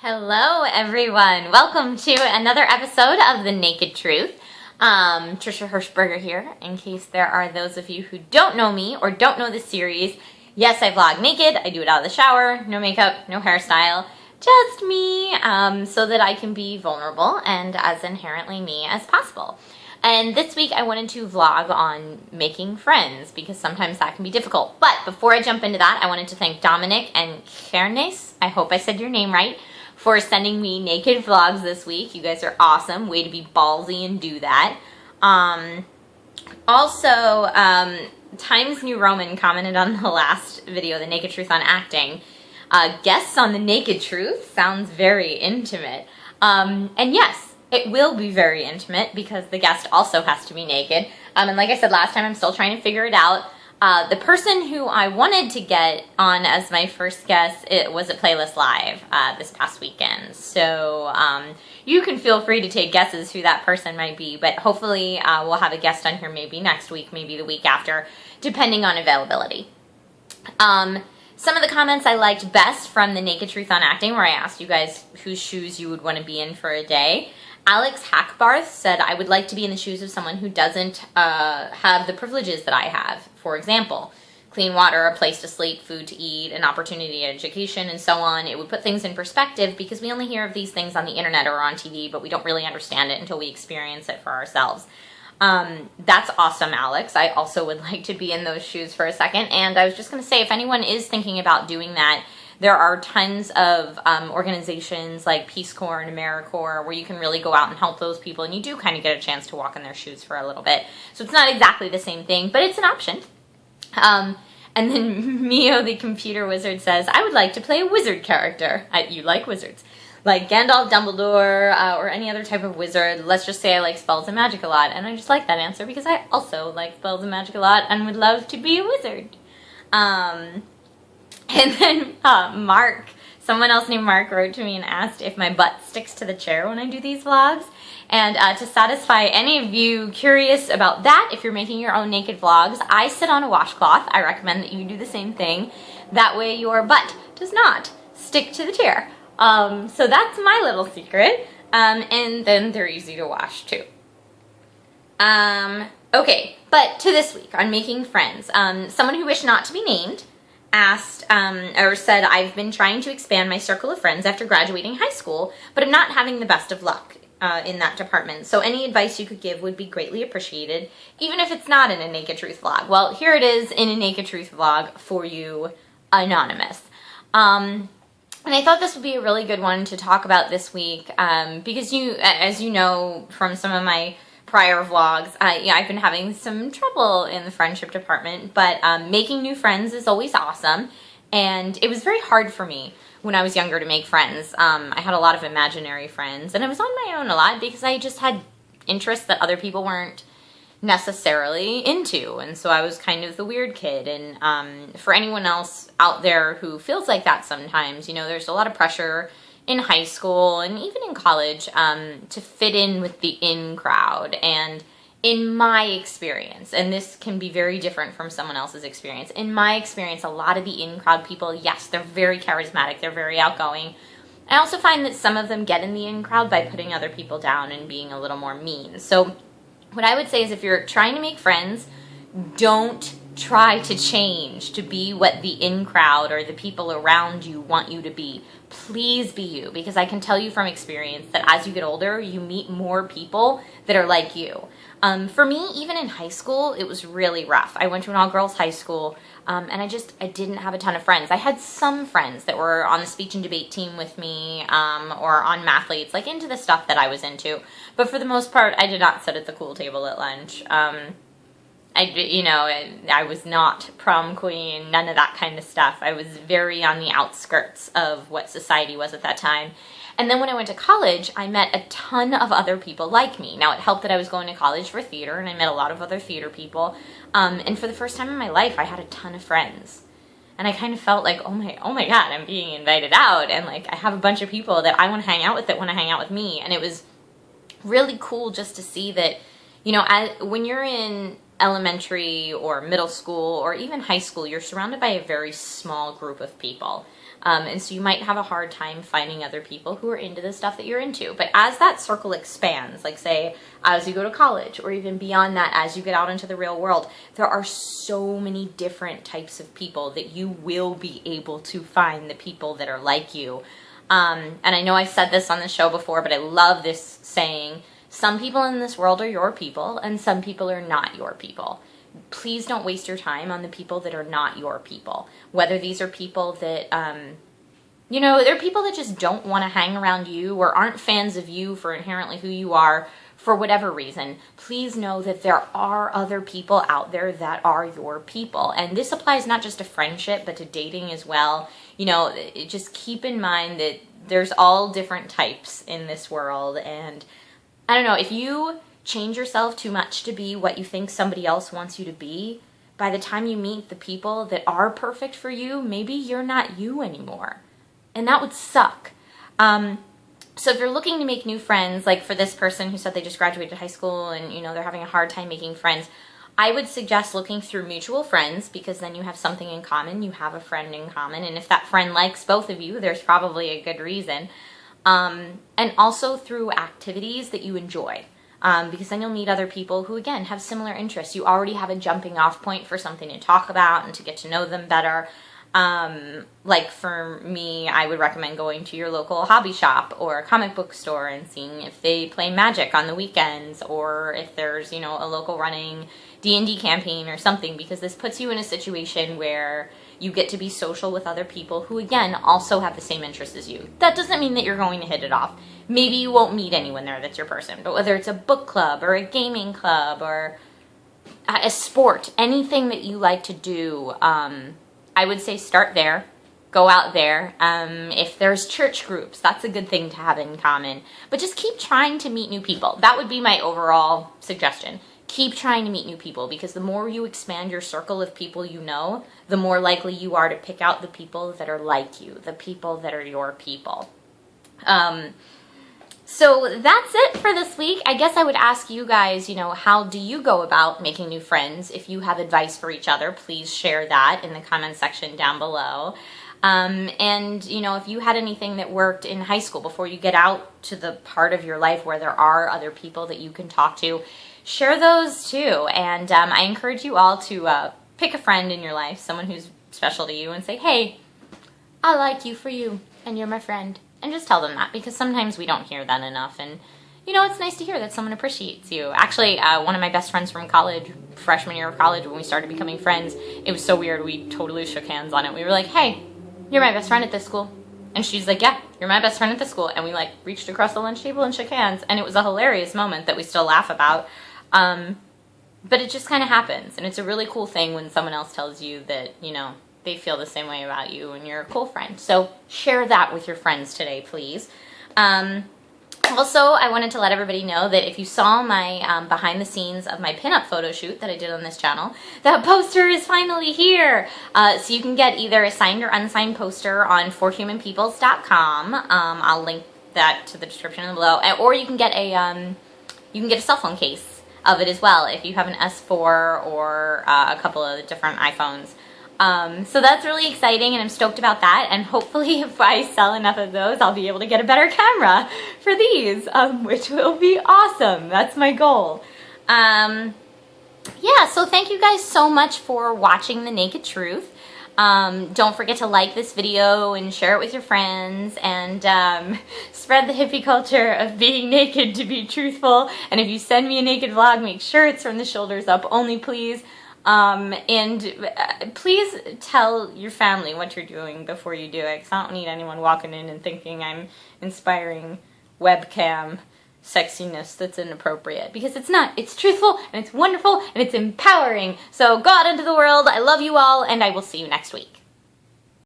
Hello, everyone. Welcome to another episode of The Naked Truth. Trisha Hirschberger here, in case there are those of you who don't know me or don't know the series. Yes, I vlog naked. I do it out of the shower, no makeup, no hairstyle, just me, so that I can be vulnerable and as inherently me as possible. And this week I wanted to vlog on making friends because sometimes that can be difficult. But before I jump into that, I wanted to thank Dominic and Kernes, I hope I said your name right, for sending me naked vlogs this week. You guys are awesome. Way to be ballsy and do that. Also, Times New Roman commented on the last video, The Naked Truth on Acting. Guests on The Naked Truth sounds very intimate. And yes, it will be very intimate because the guest also has to be naked. And like I said last time, I'm still trying to figure it out. The person who I wanted to get on as my first guest, it was at Playlist Live this past weekend. So you can feel free to take guesses who that person might be, but hopefully we'll have a guest on here maybe next week, maybe the week after, depending on availability. Some of the comments I liked best from The Naked Truth on Acting, where I asked you guys whose shoes you would want to be in for a day. Alex Hackbarth said, I would like to be in the shoes of someone who doesn't have the privileges that I have. For example, clean water, a place to sleep, food to eat, an opportunity at education, and so on. It would put things in perspective because we only hear of these things on the internet or on TV, but we don't really understand it until we experience it for ourselves. That's awesome, Alex. I also would like to be in those shoes for a second. And I was just going to say, if anyone is thinking about doing that, there are tons of organizations like Peace Corps and AmeriCorps where you can really go out and help those people, and you do kind of get a chance to walk in their shoes for a little bit. So it's not exactly the same thing, but it's an option. And then Mio the Computer Wizard says, I would like to play a wizard character. You like wizards. Like Gandalf, Dumbledore, or any other type of wizard. Let's just say I like spells and magic a lot. And I just like that answer because I also like spells and magic a lot and would love to be a wizard. And then Mark, someone else named Mark, wrote to me and asked if my butt sticks to the chair when I do these vlogs. And to satisfy any of you curious about that, if you're making your own naked vlogs, I sit on a washcloth. I recommend that you do the same thing. That way your butt does not stick to the chair. So that's my little secret. And then they're easy to wash too. Okay, but to this week on making friends. Someone who wished not to be named asked or said, I've been trying to expand my circle of friends after graduating high school, but I'm not having the best of luck in that department. So any advice you could give would be greatly appreciated, even if it's not in a Naked Truth vlog. Well, here it is in a Naked Truth vlog for you, Anonymous. And I thought this would be a really good one to talk about this week because as you know from some of my prior vlogs, I've been having some trouble in the friendship department, but making new friends is always awesome, and it was very hard for me when I was younger to make friends. I had a lot of imaginary friends, and I was on my own a lot because I just had interests that other people weren't necessarily into, and so I was kind of the weird kid. And for anyone else out there who feels like that sometimes, you know, there's a lot of pressure in high school and even in college to fit in with the in crowd. And in my experience, and this can be very different from someone else's experience, in my experience, a lot of the in crowd people, yes, they're very charismatic, they're very outgoing. I also find that some of them get in the in crowd by putting other people down and being a little more mean. So what I would say is if you're trying to make friends, don't try to change to be what the in crowd or the people around you want you to be. Please be you, because I can tell you from experience that as you get older, you meet more people that are like you. For me, even in high school, it was really rough. I went to an all-girls high school, and I didn't have a ton of friends. I had some friends that were on the speech and debate team with me, or on Mathletes, like into the stuff that I was into. But for the most part, I did not sit at the cool table at lunch. I was not prom queen, none of that kind of stuff. I was very on the outskirts of what society was at that time. And then when I went to college, I met a ton of other people like me. Now, it helped that I was going to college for theater, and I met a lot of other theater people. And for the first time in my life, I had a ton of friends. And I kind of felt like, oh my God, I'm being invited out. And like, I have a bunch of people that I want to hang out with that want to hang out with me. And it was really cool just to see that, you know, when you're in elementary or middle school or even high school, you're surrounded by a very small group of people. And so you might have a hard time finding other people who are into the stuff that you're into. But as that circle expands, like say, as you go to college, or even beyond that, as you get out into the real world, there are so many different types of people that you will be able to find the people that are like you. And I know I've said this on the show before, but I love this saying, some people in this world are your people, and some people are not your people. Please don't waste your time on the people that are not your people. Whether these are people that, they're people that just don't want to hang around you or aren't fans of you for inherently who you are for whatever reason. Please know that there are other people out there that are your people. And this applies not just to friendship, but to dating as well. Just keep in mind that there's all different types in this world. And I don't know, if you change yourself too much to be what you think somebody else wants you to be, by the time you meet the people that are perfect for you, maybe you're not you anymore. And that would suck. So if you're looking to make new friends, like for this person who said they just graduated high school and, they're having a hard time making friends, I would suggest looking through mutual friends, because then you have something in common, you have a friend in common, and if that friend likes both of you, there's probably a good reason. And also through activities that you enjoy. Because then you'll meet other people who, again, have similar interests. You already have a jumping off point for something to talk about and to get to know them better. Like for me, I would recommend going to your local hobby shop or comic book store and seeing if they play Magic on the weekends, or if there's, a local running D&D campaign or something, because this puts you in a situation where you get to be social with other people who, again, also have the same interests as you. That doesn't mean that you're going to hit it off. Maybe you won't meet anyone there that's your person, but whether it's a book club or a gaming club or a sport, anything that you like to do, I would say start there. Go out there. If there's church groups, that's a good thing to have in common. But just keep trying to meet new people. That would be my overall suggestion. Keep trying to meet new people, because the more you expand your circle of people you know, the more likely you are to pick out the people that are like you, the people that are your people. So that's it for this week. I guess I would ask you guys, how do you go about making new friends? If you have advice for each other, please share that in the comment section down below. And, if you had anything that worked in high school before you get out to the part of your life where there are other people that you can talk to, share those too. And I encourage you all to pick a friend in your life, someone who's special to you, and say, hey, I like you for you, and you're my friend. And just tell them that, because sometimes we don't hear that enough. And, it's nice to hear that someone appreciates you. Actually, one of my best friends from college, freshman year of college, when we started becoming friends, it was so weird. We totally shook hands on it. We were like, hey, you're my best friend at this school. And she's like, yeah, you're my best friend at this school. And we reached across the lunch table and shook hands. And it was a hilarious moment that we still laugh about. But it just kind of happens. And it's a really cool thing when someone else tells you that, they feel the same way about you and you're a cool friend. So share that with your friends today, please. Also, I wanted to let everybody know that if you saw my behind the scenes of my pinup photo shoot that I did on this channel, that poster is finally here. So you can get either a signed or unsigned poster on forhumanpeoples.com. I'll link that to the description below. Or you can get a cell phone case of it as well if you have an S4 or a couple of different iPhones. So that's really exciting, and I'm stoked about that, and hopefully if I sell enough of those, I'll be able to get a better camera for these, which will be awesome. That's my goal. Yeah, so thank you guys so much for watching The Naked Truth. Don't forget to like this video and share it with your friends, and spread the hippie culture of being naked to be truthful. And if you send me a naked vlog, make sure it's from the shoulders up only, please. Please tell your family what you're doing before you do it, because I don't need anyone walking in and thinking I'm inspiring webcam sexiness that's inappropriate, because it's not. It's truthful, and it's wonderful, and it's empowering. So go out into the world. I love you all, and I will see you next week.